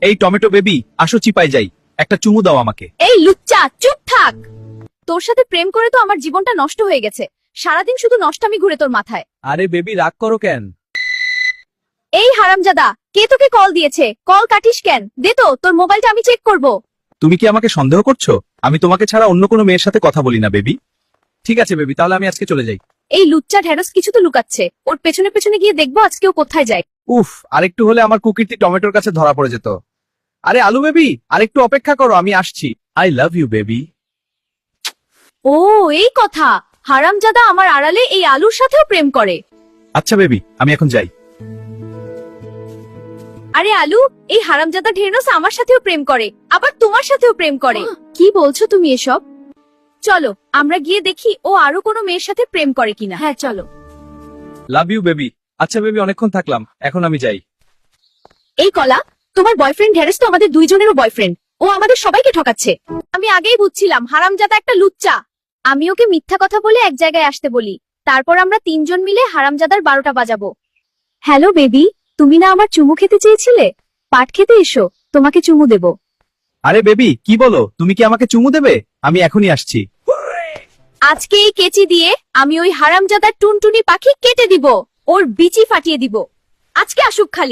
এই tomato baby, আসো চিপাই যাই, একটা চুমু দাও আমাকে। এই লুচ্চা, চুপ থাক। তোর সাথে প্রেম করে তো আমার জীবনটা নষ্ট হয়ে গেছে। সারাদিন শুধু নষ্টামি ঘুরে তোর মাথায়। আরে বেবি, রাগ করো কেন? এই হারামজাদা, কে তোকে কল দিয়েছে? কল কাটিস কেন? দে তো তোর মোবাইলটা, আমি চেক করব। তুমি কি আমাকে সন্দেহ করছো? আমি তোমাকে ছাড়া অন্য কোনো মেয়ের সাথে কথা বলি না বেবি। ঠিক আছে বেবি, তাহলে আমি আজকে চলে যাই। এই লুচ্চা ঢেড়স কিছু তো লুকাচ্ছে। ওর পেছনে পেছনে গিয়ে দেখবো আজকে ও কোথায় যায়। উফ, আরেকটু হলে আমার কুকিরটি টমেটোর কাছে ধরা পড়ে যেত। আরে আলু বেবি, আরেকটু অপেক্ষা করো, আমি আসছি। I love you baby. ও এই কথা, হারামজাদা আমার আড়ালে এই আলুর সাথেও প্রেম করে। আচ্ছা বেবি, আমি এখন যাই। আরে আলু, এই হারামজাদা ঢেড়স আমার সাথেও প্রেম করে, আবার তোমার সাথেও প্রেম করে। কি বলছো তুমি এসব? চলো আমরা গিয়ে দেখি ও আরো কোনো মেয়ের সাথে প্রেম করে কিনা। হ্যাঁ চলো। Love you baby. আচ্ছা বেবি, অনেকক্ষণ থাকলাম, এখন আমি যাই। এই কলা, তোমার বয়ফ্রেন্ড ঢেড়স তো আমাদের দুইজনেরও বয়ফ্রেন্ড। ও আমাদের সবাইকে ঠকাচ্ছে। আমি আগেই বুঝছিলাম হারামজাদা একটা লুচ্চা। আমি ওকে মিথ্যা কথা বলে এক জায়গায় আসতে বলি, তারপর আমরা তিনজন মিলে হারামজাদার 12টা বাজাবো। হ্যালো বেবি, তুমি না আমার চুমু খেতে চেয়েছিলে? পাট খেতে এসো, তোমাকে চুমু দেব। আরে বেবি, কি বলো? তুমি কি আমাকে চুমু দেবে? আমি এখনই আসছি। আজকে এই কেচি দিয়ে আমি ওই হারামজাদার টুনটুনি পাখি কেটে দিব, ওর বিচি ফাটিয়ে দিব। আজকে আসুক খালি।